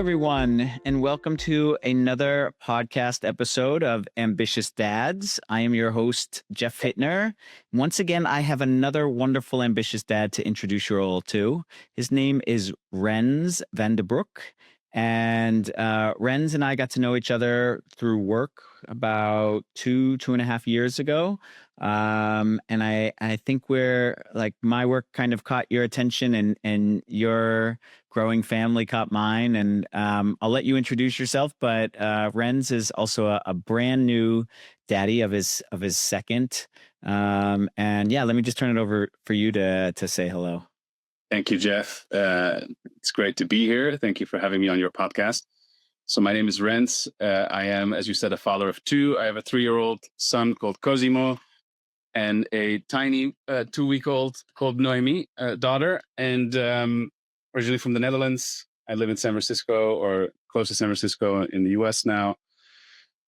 everyone, and welcome to another podcast episode of Ambitious Dads. I am your host, Jeff Hittner. Once again, I have another wonderful ambitious dad to introduce you all to. His name is Rens van de Broek. And Rens and I got to know each other through work about 2.5 years ago. And I think my work kind of caught your attention, and your growing family caught mine. And I'll let you introduce yourself, but Rens is also a brand new daddy of his second. And yeah, let me just turn it over for you to say hello. Thank you, Jeff. It's great to be here. Thank you for having me on your podcast. So my name is Rens. I am, as you said, a father of two. I have a 3-year-old son called Cosimo and a tiny 2-week-old called Noemi, daughter. And originally from the Netherlands. I live in San Francisco, or close to San Francisco in the US now.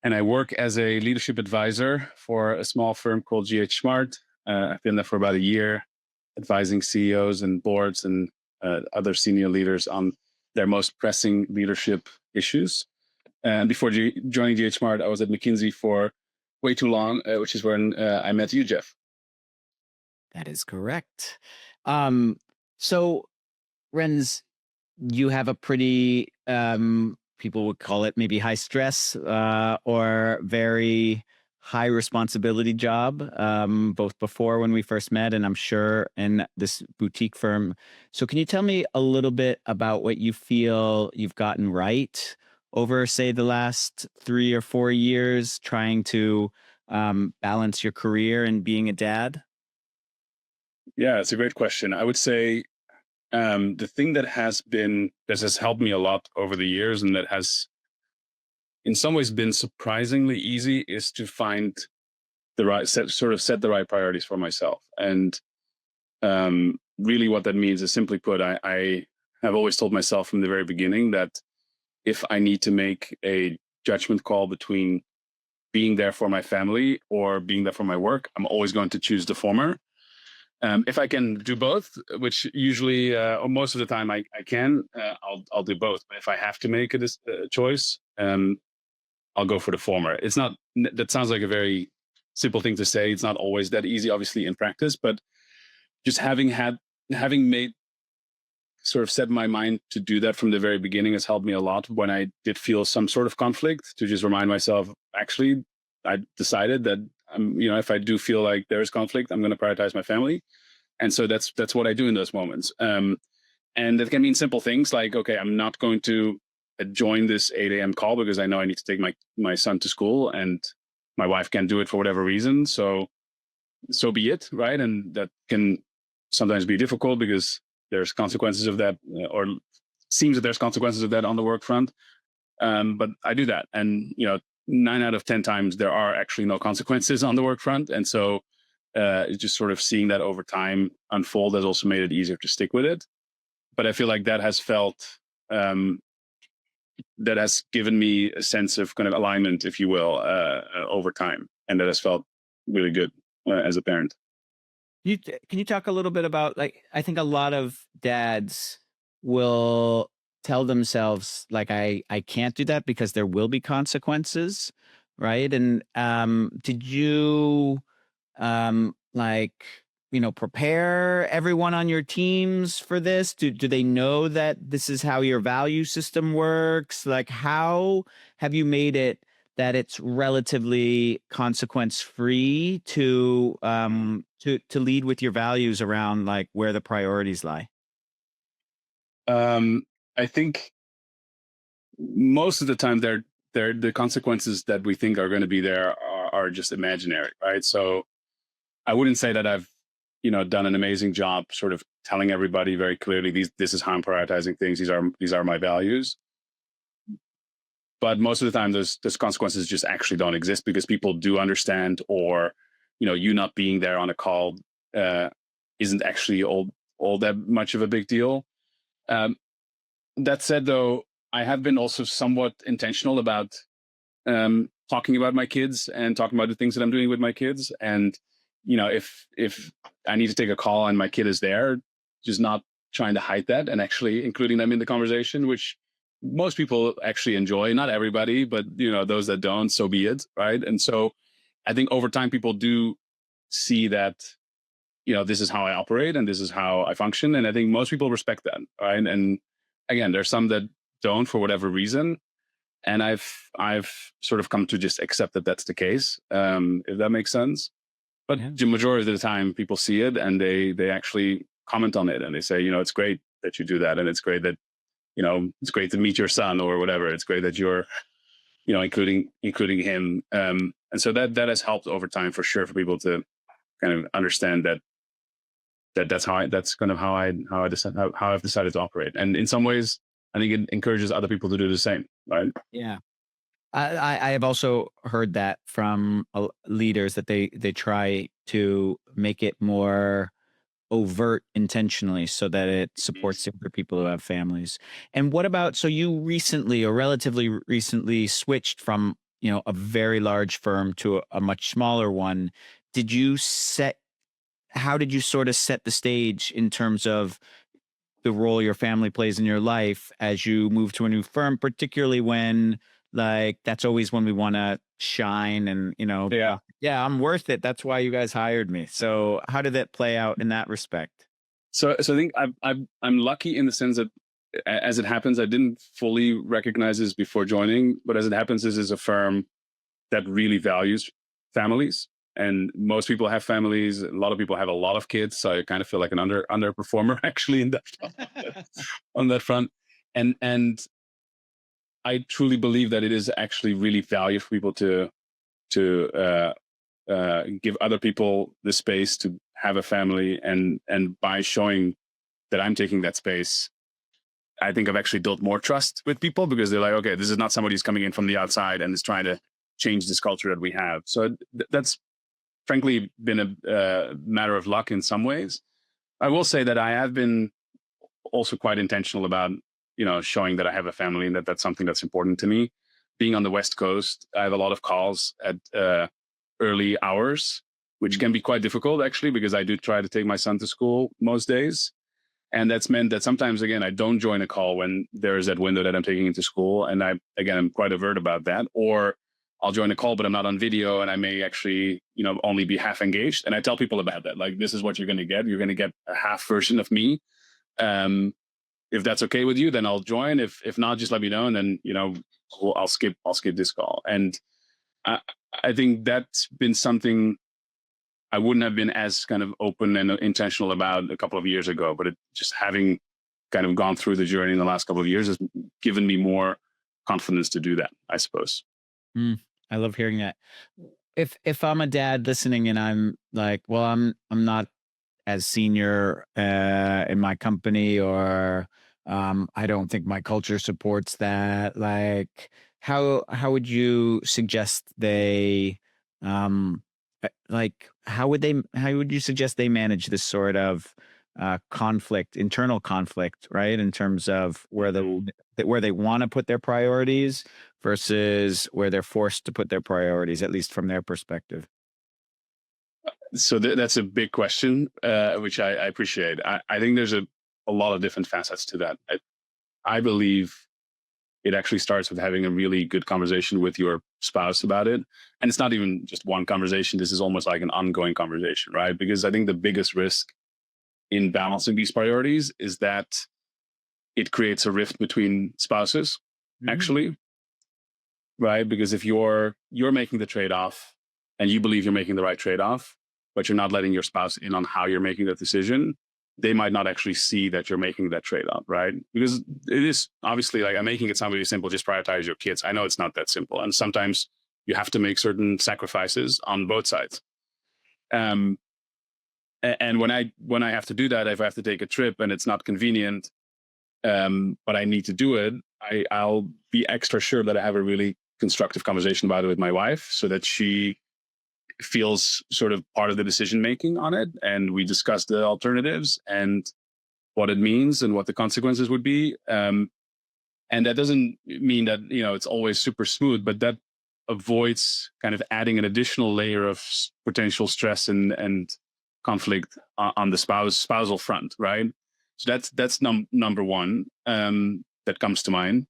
And I work as a leadership advisor for a small firm called GH Smart. I've been there for about a year, advising CEOs and boards and other senior leaders on their most pressing leadership issues. And before joining GH Smart, I was at McKinsey for way too long, which is when I met you, Jeff. That is correct. So, Rens, you have a pretty, people would call it maybe high stress or very high responsibility job, both before when we first met, and I'm sure in this boutique firm. So can you tell me a little bit about what you feel you've gotten right over, say, the last 3 or 4 years trying to balance your career and being a dad? Yeah, it's a great question. I would say the thing that has helped me a lot over the years, and that has in some ways been surprisingly easy, is to find set the right priorities for myself. And really what that means is, simply put, I have always told myself from the very beginning that if I need to make a judgment call between being there for my family or being there for my work, I'm always going to choose the former. If I can do both, which usually or most of the time I can, I'll do both. But if I have to make a choice, I'll go for the former. It's not, that sounds like a very simple thing to say. It's not always that easy, obviously, in practice, but just having set my mind to do that from the very beginning has helped me a lot when I did feel some sort of conflict, to just remind myself, actually, I decided that, if I do feel like there is conflict, I'm going to prioritize my family. And so that's what I do in those moments. And that can mean simple things like, okay, I'm not going to join this 8 a.m. call because I know I need to take my son to school, and my wife can't do it for whatever reason. So be it, right? And that can sometimes be difficult because there's consequences of that, or seems that there's consequences of that on the work front. But I do that. And, 9 out of 10 times there are actually no consequences on the work front. And so just sort of seeing that over time unfold has also made it easier to stick with it. But I feel like that has given me a sense of kind of alignment, if you will, over time. And that has felt really good as a parent. Can you talk a little bit about, I think a lot of dads will tell themselves, I can't do that because there will be consequences, right? And did you prepare everyone on your teams for this? Do they know that this is how your value system works? How have you made it that it's relatively consequence free to lead with your values around where the priorities lie? I think most of the time the consequences that we think are going to be there are just imaginary, right? So I wouldn't say that I've done an amazing job sort of telling everybody very clearly, this is how I'm prioritizing things. These are my values. But most of the time, those consequences just actually don't exist because people do understand, or you not being there on a call isn't actually all that much of a big deal. That said, though, I have been also somewhat intentional about talking about my kids and talking about the things that I'm doing with my kids. And if I need to take a call and my kid is there, just not trying to hide that and actually including them in the conversation, which most people actually enjoy. Not everybody, but those that don't, so be it, right? And so I think over time people do see that this is how I operate and this is how I function, and I think most people respect that, right? And again, there's some that don't for whatever reason, and I've sort of come to just accept that that's the case, if that makes sense. But Yeah. the majority of the time, people see it and they actually comment on it, and they say, it's great that you do that, and it's great that it's great to meet your son or whatever. It's great that you're including him, and so that has helped over time for sure for people to kind of understand that's kind of how I've decided to operate. And in some ways, I think it encourages other people to do the same, right? Yeah. I have also heard that from leaders that they try to make it more overt intentionally so that it supports the other people who have families. And what about, so you recently or relatively recently switched from, a very large firm to a much smaller one. Did you set, how did you sort of set the stage in terms of the role your family plays in your life as you move to a new firm, particularly when, like, that's always when we want to shine and, Yeah. yeah, I'm worth it. That's why you guys hired me. So how did that play out in that respect? So I think I'm lucky in the sense that, as it happens, I didn't fully recognize this before joining, but as it happens, this is a firm that really values families. And most people have families. A lot of people have a lot of kids. So I kind of feel like an underperformer actually in that on that front. And I truly believe that it is actually really valuable for people to give other people the space to have a family, and by showing that I'm taking that space, I think I've actually built more trust with people, because they're like, okay, this is not somebody who's coming in from the outside and is trying to change this culture that we have. So that's frankly been a matter of luck in some ways. I will say that I have been also quite intentional about showing that I have a family and that that's something that's important to me. Being on the West Coast, I have a lot of calls at early hours, which can be quite difficult actually, because I do try to take my son to school most days. And that's meant that sometimes, again, I don't join a call when there's that window that I'm taking into school. And I'm quite overt about that. Or I'll join a call, but I'm not on video, and I may actually, only be half engaged. And I tell people about that. Like, this is what you're going to get. You're going to get a half version of me. If that's okay with you, then I'll join. If not, just let me know, and then I'll skip this call. And I think that's been something I wouldn't have been as kind of open and intentional about a couple of years ago. But it just having kind of gone through the journey in the last couple of years has given me more confidence to do that, I suppose. I love hearing that. If I'm a dad listening and I'm like, well, I'm not as senior in my company, or I don't think my culture supports that. Like, how would you suggest they how would you suggest they manage this sort of internal conflict, right? In terms of where where they want to put their priorities versus where they're forced to put their priorities, at least from their perspective. So that's a big question, which I appreciate. I think there's a lot of different facets to that. I believe it actually starts with having a really good conversation with your spouse about it. And it's not even just one conversation. This is almost like an ongoing conversation, right? Because I think the biggest risk in balancing these priorities is that it creates a rift between spouses, actually, right? Because if you're making the trade-off and you believe you're making the right trade-off, but you're not letting your spouse in on how you're making that decision, they might not actually see that you're making that trade-off, right? Because it is obviously, like, I'm making it sound really simple, just prioritize your kids. I know it's not that simple. And sometimes you have to make certain sacrifices on both sides. And when I have to do that, if I have to take a trip and it's not convenient, but I need to do it, I'll be extra sure that I have a really constructive conversation about it with my wife, so that she feels sort of part of the decision making on it, and we discuss the alternatives and what it means and what the consequences would be. And that doesn't mean that it's always super smooth, but that avoids kind of adding an additional layer of potential stress and conflict on the spousal front, right? So that's number one that comes to mind.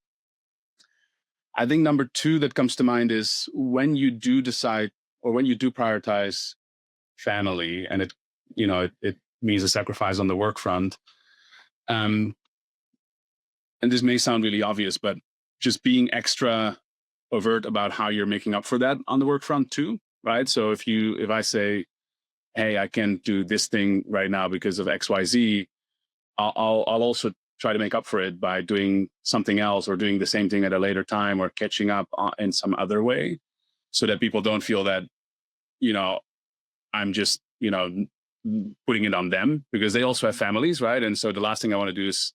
I think number two that comes to mind is when you do decide or when you do prioritize family, and it means a sacrifice on the work front. Um, and this may sound really obvious, but just being extra overt about how you're making up for that on the work front too, right? So if I say, hey, I can't do this thing right now because of XYZ, I'll also try to make up for it by doing something else or doing the same thing at a later time or catching up in some other way, so that people don't feel that, you know, I'm just, putting it on them, because they also have families, right? And so the last thing I want to do is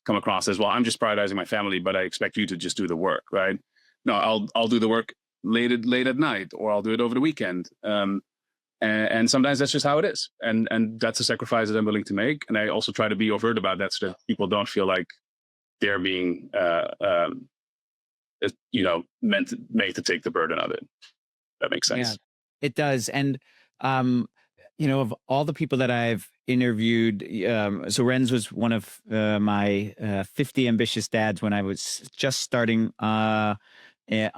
come across as, well, I'm just prioritizing my family, but I expect you to just do the work, right? No, I'll do the work late at night, or I'll do it over the weekend. And sometimes that's just how it is, and that's a sacrifice that I'm willing to make. And I also try to be overt about that, so that people don't feel like they're being, made to take the burden of it. That makes Yeah, sense. it does. And, um, of all the people that I've interviewed, so Rens was one of my 50 ambitious dads when I was just starting on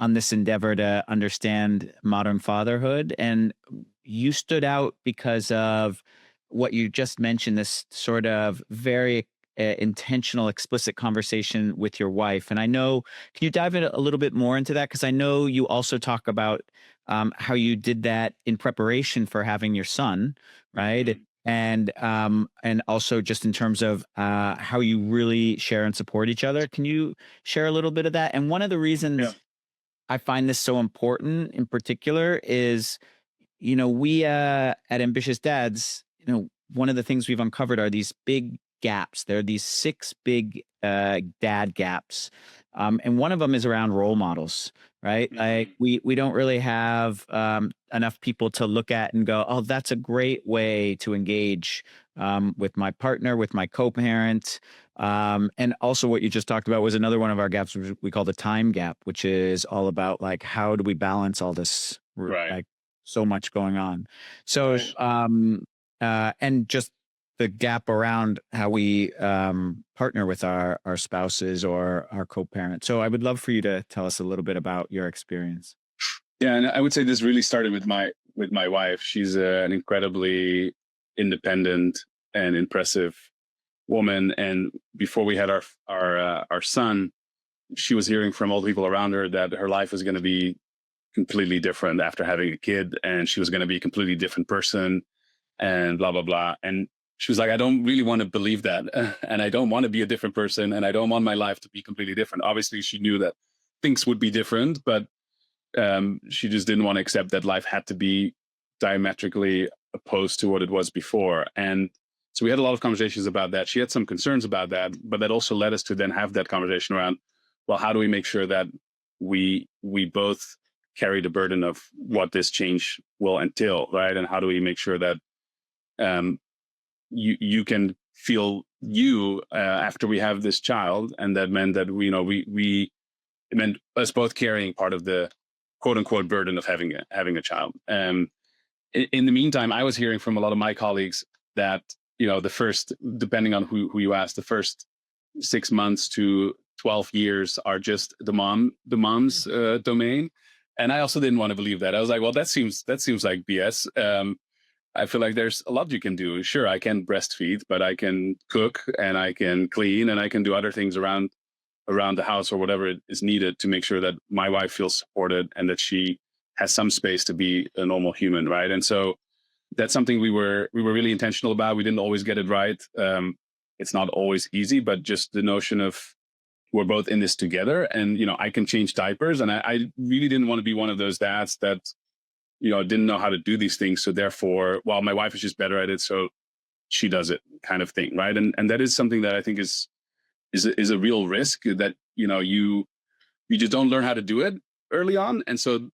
this endeavor to understand modern fatherhood. And you stood out because of what you just mentioned, this sort of very intentional, explicit conversation with your wife. And I know, can you dive in a little bit more into that? Because I know you also talk about how you did that in preparation for having your son, right? Mhm. And also just in terms of how you really share and support each other. Can you share a little bit of that? And one of the Yeah. reasons I find this so important in particular is, we at Ambitious Dads, one of the things we've uncovered are these big gaps. There are these six big dad gaps. And one of them is around role models, right? Like we don't really have enough people to look at and go, oh, that's a great way to engage with my partner, with my co-parent. And also what you just talked about was another one of our gaps, which we call the time gap, which is all about like, how do we balance all this, Right. like so much going on. So, and just the gap around how we partner with our spouses or our co-parents. So I would love for you to tell us a little bit about your experience. Yeah, and I would say this really started with my wife. She's an incredibly independent and impressive woman. And before we had our son, she was hearing from all the people around her that her life was going to be completely different after having a kid, and she was going to be a completely different person, and blah blah blah. And she was like, I don't really want to believe that, and I don't want to be a different person, and I don't want my life to be completely different. Obviously, she knew that things would be different, but she just didn't want to accept that life had to be diametrically opposed to what it was before. And so we had a lot of conversations about that. She had some concerns about that, but that also led us to then have that conversation around, well, how do we make sure that we both carry the burden of what this change will entail, right? And how do we make sure that um, you can feel you after we have this child? And that meant that we it meant us both carrying part of the quote unquote burden of having a child. In the meantime, I was hearing from a lot of my colleagues that the first, depending on who you ask, the first 6 months to 12 years are just the mom's domain. And I also didn't want to believe that. I was like, well, that seems like BS. I feel like there's a lot you can do. Sure, I can breastfeed, but I can cook and I can clean and I can do other things around the house or whatever it is needed to make sure that my wife feels supported and that she has some space to be a normal human, right? And so that's something we were really intentional about. We didn't always get it right. It's not always easy, but just the notion of we're both in this together, and I can change diapers, and I really didn't want to be one of those dads that didn't know how to do these things. So therefore, well, my wife is just better at it, so she does it, kind of thing, right? And that is something that I think is a real risk, that you just don't learn how to do it early on, and so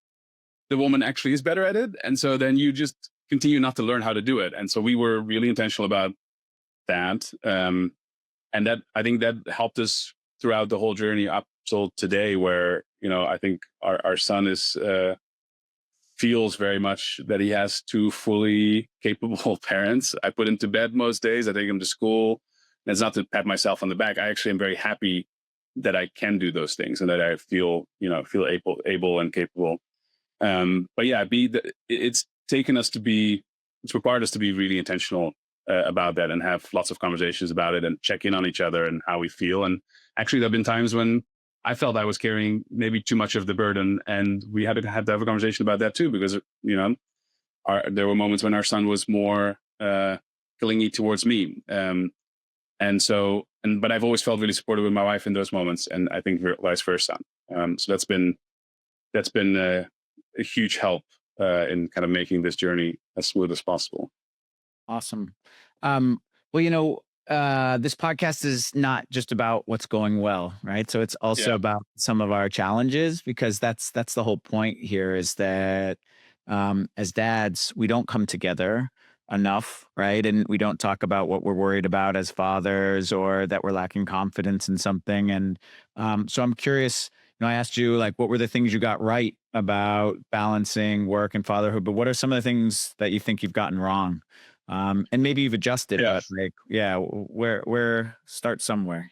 the woman actually is better at it, and so then you just continue not to learn how to do it. And so we were really intentional about that, and that, I think, that helped us throughout the whole journey up till today, where I think our son is feels very much that he has two fully capable parents. I put him to bed most days, I take him to school. And it's not to pat myself on the back. I actually am very happy that I can do those things and that I feel able and capable. But yeah, it's taken us to be, it's required us to be really intentional about that and have lots of conversations about it and check in on each other and how we feel. And actually, there have been times when I felt I was carrying maybe too much of the burden, and we had to have a conversation about that too, because there were moments when our son was more clingy towards me, but I've always felt really supportive with my wife in those moments, and I think vice versa. So that's been a huge help in kind of making this journey as smooth as possible. Awesome. Well, this podcast is not just about what's going well, right? So it's also Yeah. about some of our challenges, because that's the whole point here, is that as dads, we don't come together enough, right? And we don't talk about what we're worried about as fathers, or that we're lacking confidence in something. And so I'm curious, I asked you, like, what were the things you got right about balancing work and fatherhood, but what are some of the things that you think you've gotten wrong? And maybe you've adjusted, Yeah. but like, yeah, where start somewhere.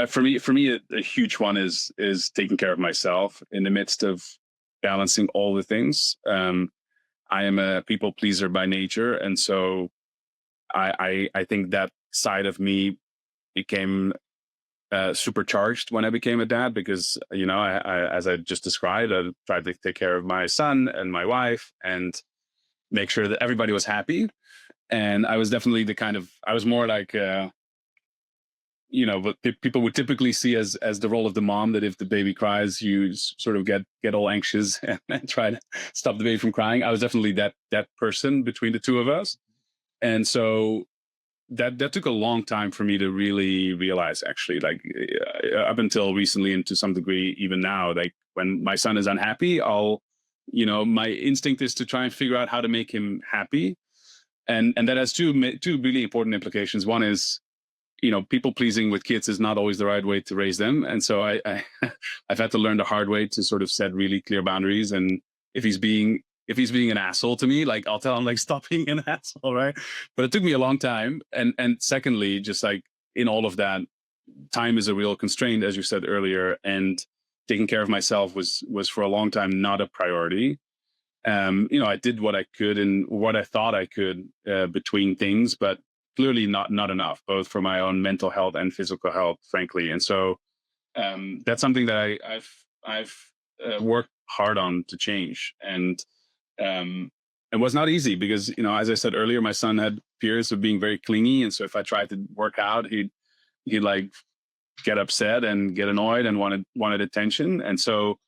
For me, a huge one is taking care of myself in the midst of balancing all the things. I am a people pleaser by nature, and so I think that side of me became supercharged when I became a dad, because I, as I just described, I tried to take care of my son and my wife and make sure that everybody was happy. And I was definitely I was more like what people would typically see as the role of the mom, that if the baby cries, you sort of get all anxious and try to stop the baby from crying. I was definitely that person between the two of us. And so that took a long time for me to really realize, actually, like up until recently, and to some degree even now, like when my son is unhappy, my instinct is to try and figure out how to make him happy. And that has two really important implications. One is, people pleasing with kids is not always the right way to raise them. And so I've had to learn the hard way to sort of set really clear boundaries. And if he's being an asshole to me, like, I'll tell him, like, stop being an asshole, right? But it took me a long time. And secondly, just like in all of that, time is a real constraint, as you said earlier. And taking care of myself was for a long time not a priority. I did what I could and what I thought I could between things, but clearly not enough, both for my own mental health and physical health, frankly. And so that's something that I've worked hard on to change. And it was not easy because, as I said earlier, my son had fears of being very clingy, and so if I tried to work out, he'd like get upset and get annoyed and wanted attention. And so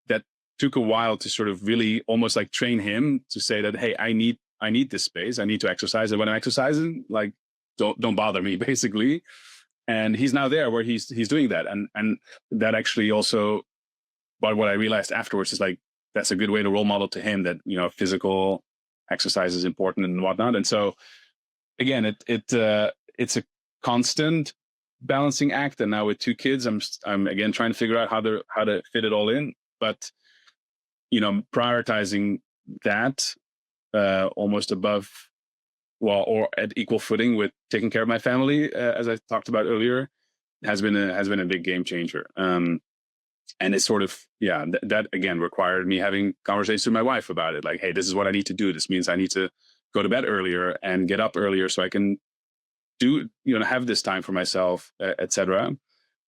that took a while to sort of really almost like train him to say that, hey, I need this space. I need to exercise. And when I'm exercising, like, don't bother me, basically. And he's now there where he's doing that. And that actually also, but what I realized afterwards is, like, that's a good way to role model to him that, physical exercise is important and whatnot. And so again, it's a constant balancing act. And now with two kids, I'm again trying to figure out how to fit it all in. But prioritizing that almost above, well, or at equal footing with taking care of my family, as I talked about earlier, has been a big game changer. And it's sort of, that again required me having conversations with my wife about it. Like, hey, this is what I need to do. This means I need to go to bed earlier and get up earlier so I can do, have this time for myself, etc.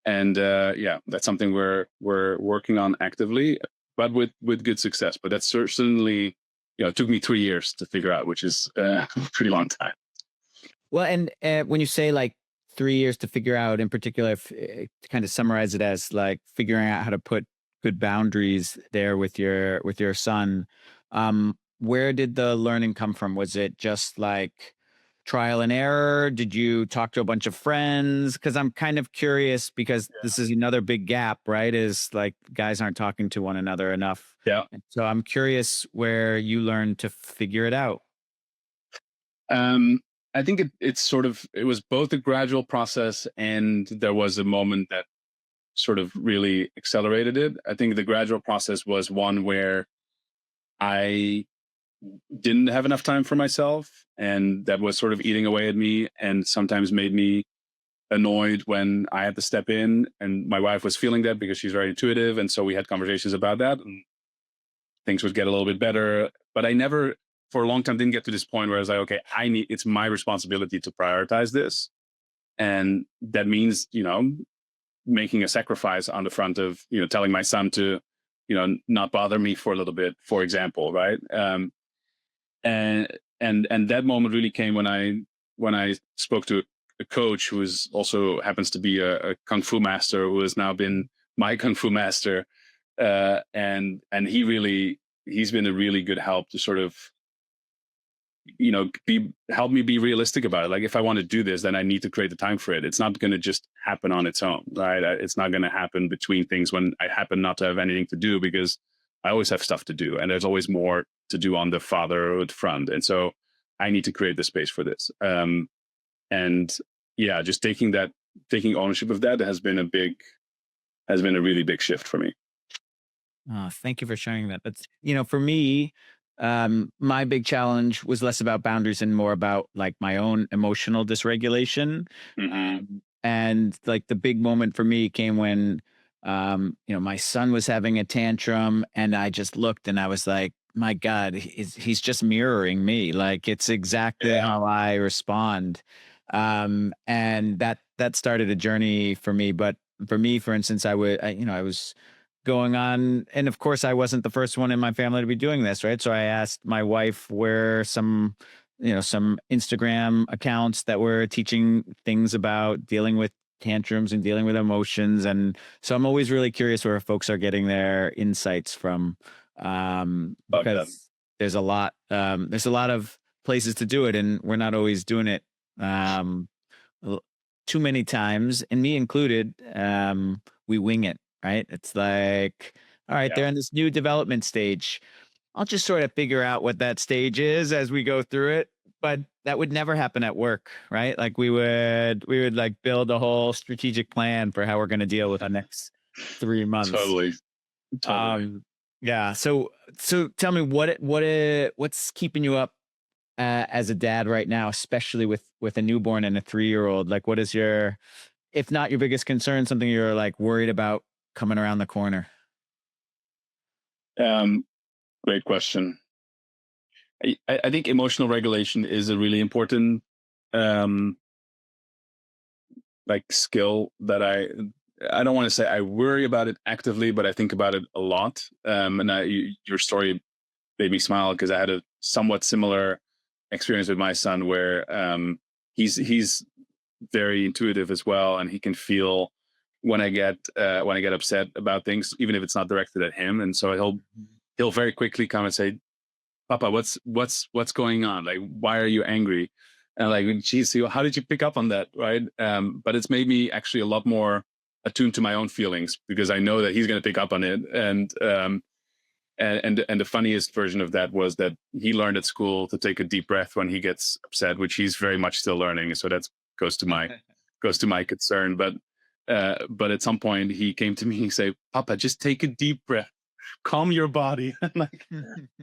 And that's something we're working on actively, but with good success. But that's certainly, it took me 3 years to figure out, which is a pretty long time. Well, and when you say like 3 years to figure out, in particular, if, to kind of summarize it as like figuring out how to put good boundaries there with your son, where did the learning come from? Was it just like trial and error? Did you talk to a bunch of friends? Because I'm kind of curious, because this is another big gap, right? Is like guys aren't talking to one another enough. Yeah. And so I'm curious where you learned to figure it out. I think it was both a gradual process, and there was a moment that sort of really accelerated it. I think the gradual process was one where I didn't have enough time for myself, and that was sort of eating away at me, and sometimes made me annoyed when I had to step in, and my wife was feeling that because she's very intuitive. And so we had conversations about that, and things would get a little bit better. But I never, for a long time, didn't get to this point where I was like, okay, it's my responsibility to prioritize this. And that means, making a sacrifice on the front of, telling my son to, not bother me for a little bit, for example, right? And that moment really came when I spoke to a coach who is also happens to be a kung fu master, who has now been my kung fu master, and he's been a really good help to sort of help me be realistic about it. Like, if I want to do this, then I need to create the time for it. It's not going to just happen on its own, right? It's not going to happen between things when I happen not to have anything to do, because I always have stuff to do, and there's always more to do on the fatherhood front. And so I need to create the space for this. And yeah, just taking ownership of that has been a really big shift for me. Oh, thank you for sharing that. That's, for me, my big challenge was less about boundaries and more about like my own emotional dysregulation. Mm-hmm. And like the big moment for me came when, my son was having a tantrum, and I just looked and I was like, my God, he's just mirroring me. Like, it's exactly Yeah, how I respond. And that started a journey for me. But for me, for instance, I was going on, and of course I wasn't the first one in my family to be doing this, right? So I asked my wife where some Instagram accounts that were teaching things about dealing with tantrums and dealing with emotions. And so I'm always really curious where folks are getting their insights from, fuck that. because there's a lot of places to do it, and we're not always doing it um, too many times, and me included. We wing it, right? It's like, all right, Yeah, they're in this new development stage. I'll just sort of figure out what that stage is as we go through it. But that would never happen at work, right? Like we would like build a whole strategic plan for how we're going to deal with the next 3 months. totally. Um, yeah. So tell me what's keeping you up as a dad right now, especially with a newborn and a 3-year-old? Like, what is your, if not your biggest concern, something you're like worried about coming around the corner? Um, Great question. I think emotional regulation is a really important um, like skill that I don't want to say I worry about it actively, but I think about it a lot. And your story made me smile because I had a somewhat similar experience with my son, where he's very intuitive as well, and he can feel when I get upset about things, even if it's not directed at him. And so he'll very quickly come and say, Papa, what's going on? Like, why are you angry? And like, geez, how did you pick up on that, right? But it's made me actually a lot more attuned to my own feelings, because I know that he's going to pick up on it. And the funniest version of that was that he learned at school to take a deep breath when he gets upset, which he's very much still learning. So that goes to my concern. But at some point he came to me and say, Papa, just take a deep breath, calm your body. Like,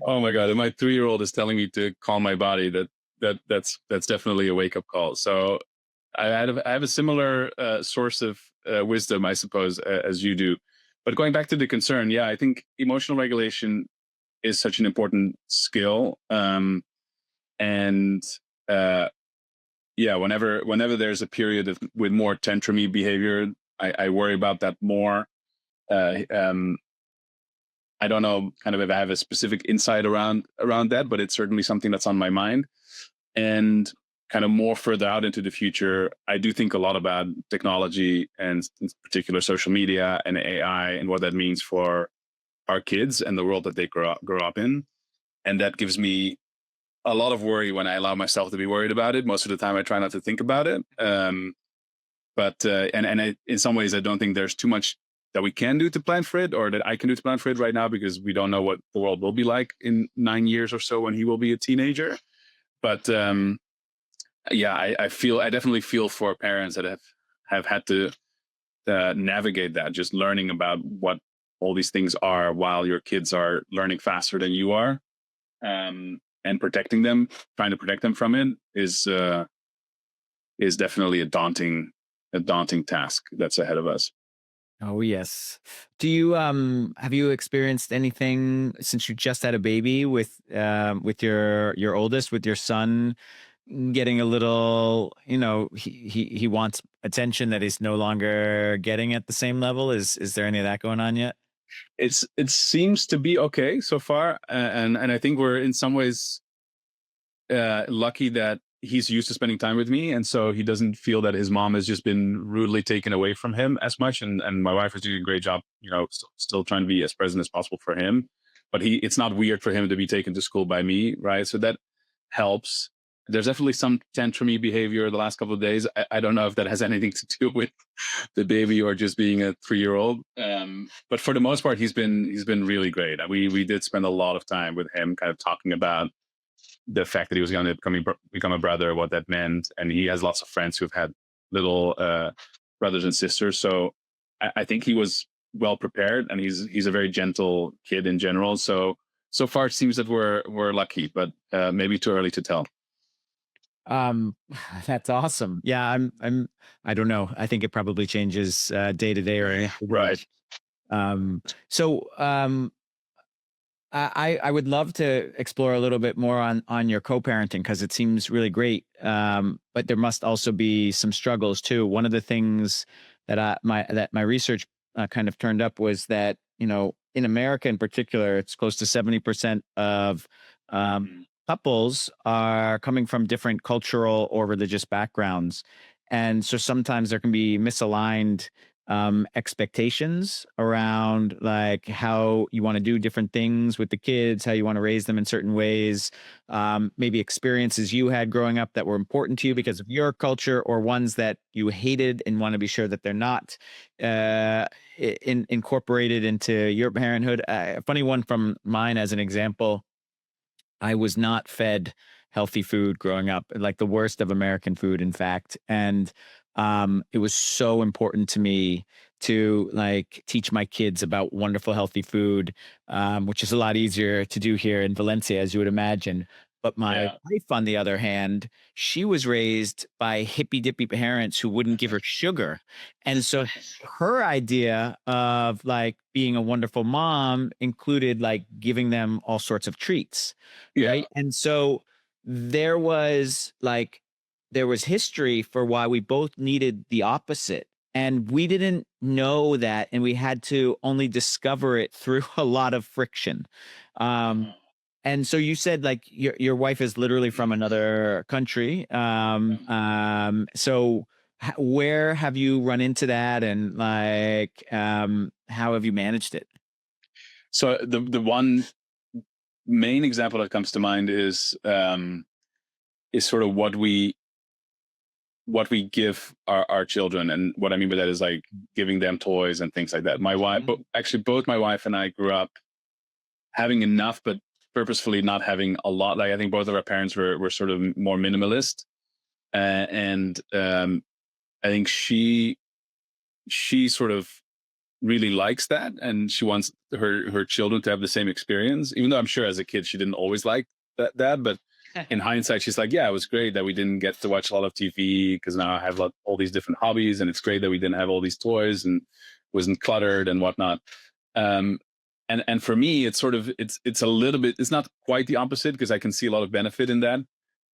oh my God, and my 3-year-old is telling me to calm my body. That's definitely a wake up call. So I have a similar source of wisdom, I suppose, as you do. But going back to the concern, yeah, I think emotional regulation is such an important skill. And yeah, whenever there's a period with more tantrumy behavior, I worry about that more. Uh, um, I don't know kind of if I have a specific insight around that, but it's certainly something that's on my mind. And kind of more further out into the future, I do think a lot about technology, and in particular social media and AI, and what that means for our kids and the world that they grow up in. And that gives me a lot of worry when I allow myself to be worried about it. Most of the time I try not to think about it. But in some ways, I don't think there's too much that we can do to plan for it, or that I can do to plan for it right now, because we don't know what the world will be like in 9 years or so when he will be a teenager. But yeah, I definitely feel for parents that have had to navigate that, just learning about what all these things are while your kids are learning faster than you are, and trying to protect them from it is definitely a daunting a daunting task that's ahead of us. Oh yes. Do you have you experienced anything since you just had a baby with your oldest, with your son getting a little, he wants attention that he's no longer getting at the same level? Is there any of that going on yet? It seems to be okay so far, and I think we're in some ways lucky that he's used to spending time with me, and so he doesn't feel that his mom has just been rudely taken away from him as much. And my wife is doing a great job, still trying to be as present as possible for him. But it's not weird for him to be taken to school by me, right? So that helps. There's definitely some tantrumy behavior the last couple of days. I don't know if that has anything to do with the baby or just being a 3-year-old. But for the most part, he's been really great. We did spend a lot of time with him, kind of talking about the fact that he was going to become a brother, what that meant, and he has lots of friends who've had little brothers and sisters. So I think he was well prepared, and he's a very gentle kid in general. So far, it seems that we're lucky, but maybe too early to tell. Um, that's awesome. Yeah, I don't know. I think it probably changes day to day or Right. um so I would love to explore a little bit more on your co-parenting because it seems really great. But there must also be some struggles too. One of the things that my research kind of turned up was that in America in particular, it's close to 70% of couples are coming from different cultural or religious backgrounds, and so sometimes there can be misaligned expectations around like how you want to do different things with the kids, how you want to raise them in certain ways, maybe experiences you had growing up that were important to you because of your culture, or ones that you hated and want to be sure that they're not incorporated into your parenthood. A funny one from mine as an example: I was not fed healthy food growing up, like the worst of American food, in fact. And it was so important to me to like teach my kids about wonderful, healthy food, which is a lot easier to do here in Valencia, as you would imagine. But my Yeah. wife, on the other hand, she was raised by hippy dippy parents who wouldn't give her sugar. And so her idea of like being a wonderful mom included like giving them all sorts of treats, Yeah. right? And so there was like there was history for why we both needed the opposite, and we didn't know that, and we had to only discover it through a lot of friction. um and so you said like your wife is literally from another country. So where have you run into that, and like how have you managed it? So the one main example that comes to mind is sort of what we give our children. And what I mean by that is like giving them toys and things like that. My wife, Mhm. actually, both my wife and I grew up having enough, but purposefully not having a lot. Like I think both of our parents were sort of more minimalist, and I think she sort of really likes that, and she wants her children to have the same experience. Even though I'm sure as a kid she didn't always like that, but in hindsight she's like, yeah, it was great that we didn't get to watch a lot of TV because now I have all these different hobbies, and it's great that we didn't have all these toys and wasn't cluttered and whatnot. Um, and for me, it's sort of it's a little bit, it's not quite the opposite because I can see a lot of benefit in that,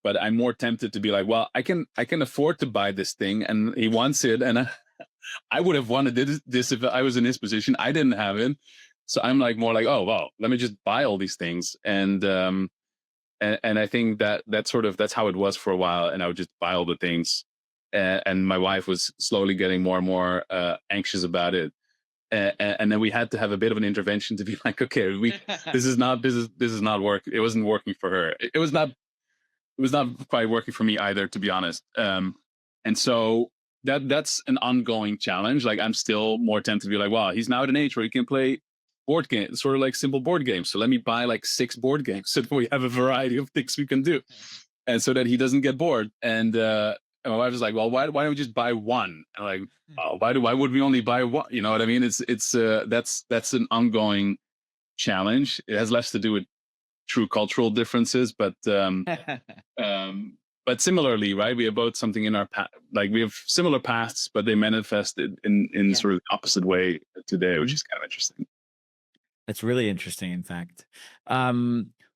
but I'm more tempted to be like, well, I can afford to buy this thing, and he wants it, and I would have wanted this if I was in his position. I didn't have it, so I'm like more like, oh well, let me just buy all these things, and I think that sort of that's how it was for a while, and I would just buy all the things, and my wife was slowly getting more and more anxious about it, and then we had to have a bit of an intervention to be like, okay, this is not work. It wasn't working for her. It was not quite working for me either, to be honest. And so that's an ongoing challenge. Like I'm still more tempted to be like, wow, he's now at an age where he can play board games, sort of like simple board games. So let me buy like 6 board games so that we have a variety of things we can do, and so that he doesn't get bored. And my wife is like, well, why don't we just buy one? And I'm like, oh, why would we only buy one? You know what I mean? That's an ongoing challenge. It has less to do with true cultural differences, but but similarly, right? We have both something in our like we have similar pasts, but they manifested in Yeah. sort of the opposite way today, which Mhm. is kind of interesting. That's really interesting, in fact.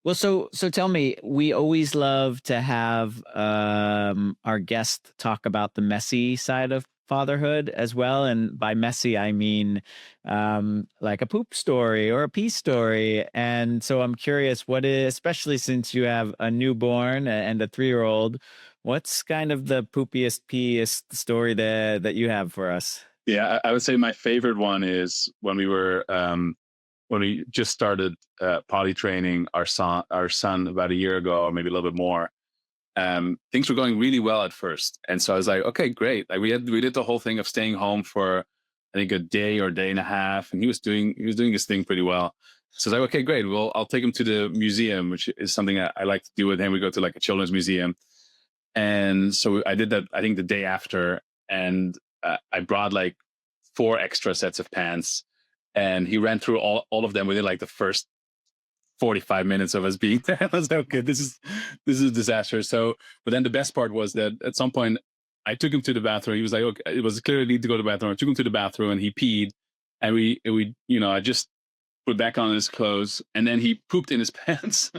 Well, so tell me, we always love to have our guest talk about the messy side of fatherhood as well. And by messy, I mean like a poop story or a pee story. And so I'm curious, what is, especially since you have a newborn and a 3-year-old, what's kind of the poopiest, peeest story that you have for us? Yeah, I would say my favorite one is when we just started potty training our son about a year ago, or maybe a little bit more. Things were going really well at first, and so I was like, okay, great. Like we did the whole thing of staying home for I think a day or a day and a half, and he was doing his thing pretty well. So I was like, okay, great. Well, I'll take him to the museum, which is something I like to do with him. We go to like a children's museum, and so I did that. I think the day after, and I brought like 4 extra sets of pants, and he ran through all of them within like the first 45 minutes of us being there. I was like, okay, this is a disaster. So, but then the best part was that at some point I took him to the bathroom. He was like, okay, it was clearly need to go to the bathroom. I took him to the bathroom and he peed, and we I just put back on his clothes, and then he pooped in his pants.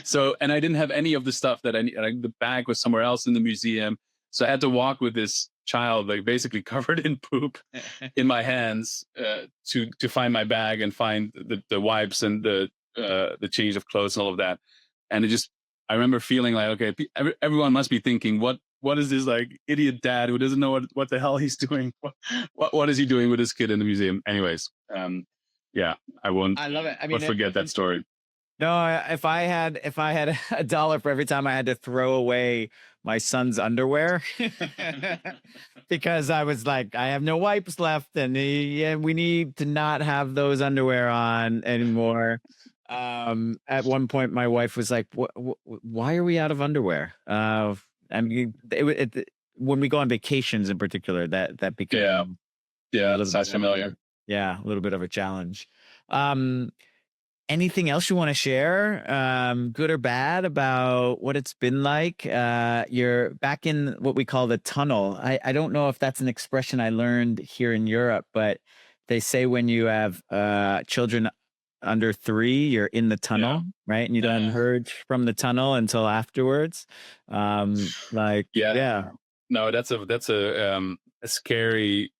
So, and I didn't have any of the stuff that I need. Like the bag was somewhere else in the museum, so I had to walk with this child like basically covered in poop in my hands to find my bag and find the wipes and the change of clothes and all of that. And it just I remember feeling like, okay, everyone must be thinking, what is this like idiot dad who doesn't know what the hell he's doing? What is he doing with this kid in the museum? Anyways, yeah, I won't I love it. I mean, forget that story. no, if I had a dollar for every time I had to throw away my son's underwear because I was like, I have no wipes left, and yeah, we need to not have those underwear on anymore. At one point, my wife was like, Why are we out of underwear?" I mean, when we go on vacations, in particular, that Yeah, became a yeah, little sounds bit, familiar. yeah, a little bit of a challenge. Um, Anything else you want to share, good or bad, about what it's been like? You're back in what we call the tunnel. I don't know if that's an expression I learned here in Europe, but they say when you have children under 3, you're in the Yeah, tunnel, right? And you don't emerge from the tunnel until afterwards. Like, yeah. yeah. No, that's a scary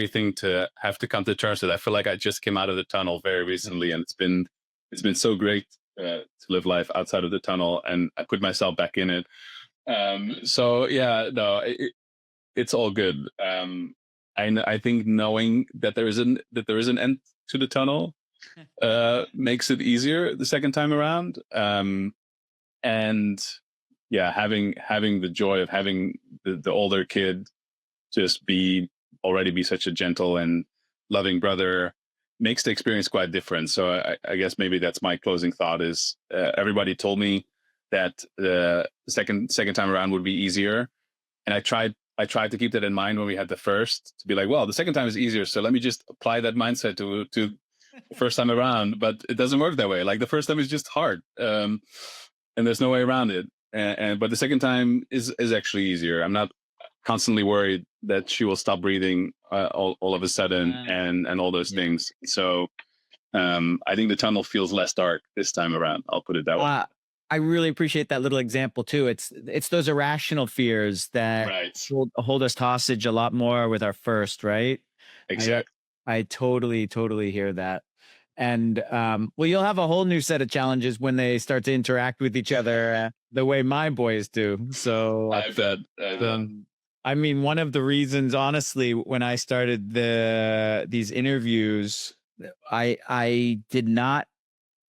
thing to have to come to terms with. I feel like I just came out of the tunnel very recently, and it's been so great to live life outside of the tunnel, and I put myself back in it. So yeah, no, it's all good. I think knowing that there is an end to the tunnel makes it easier the second time around. And yeah, having the joy of having the older kid just be such a gentle and loving brother makes the experience quite different. So I guess maybe that's my closing thought is everybody told me that the second time around would be easier, and I tried to keep that in mind when we had the first, to be like, well, the second time is easier, so let me just apply that mindset to the first time around. But it doesn't work that way. Like the first time is just hard, and there's no way around it. And but the second time is actually easier. I'm not constantly worried that she will stop breathing all of a sudden, and all those things. So I think the tunnel feels less dark this time around. I'll put it that way. I really appreciate that little example too. It's those irrational fears that Right. hold us hostage a lot more with our first, right? I Exactly. I totally hear that. And well, you'll have a whole new set of challenges when they start to interact with each other the way my boys do. So I bet. I mean, one of the reasons, honestly, when I started these interviews, I did not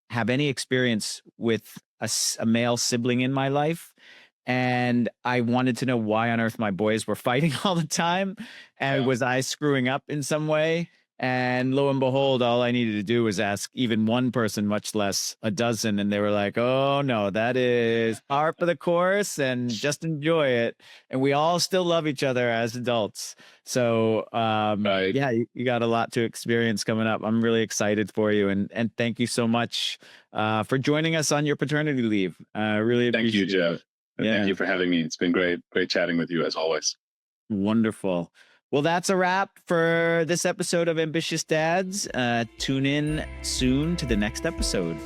have any experience with a male sibling in my life. And I wanted to know why on earth my boys were fighting all the time. And Yeah. was I screwing up in some way? And lo and behold, all I needed to do was ask even one person, much less a dozen. And they were like, oh, no, that is par for the course, and just enjoy it. And we all still love each other as adults. So, Right. yeah, you got a lot to experience coming up. I'm really excited for you. And thank you so much for joining us on your paternity leave. I really Thank you, appreciate it. Jeff. Thank you for having me. It's been great chatting with you as always. Wonderful. Well, that's a wrap for this episode of Ambitious Dads. Tune in soon to the next episode.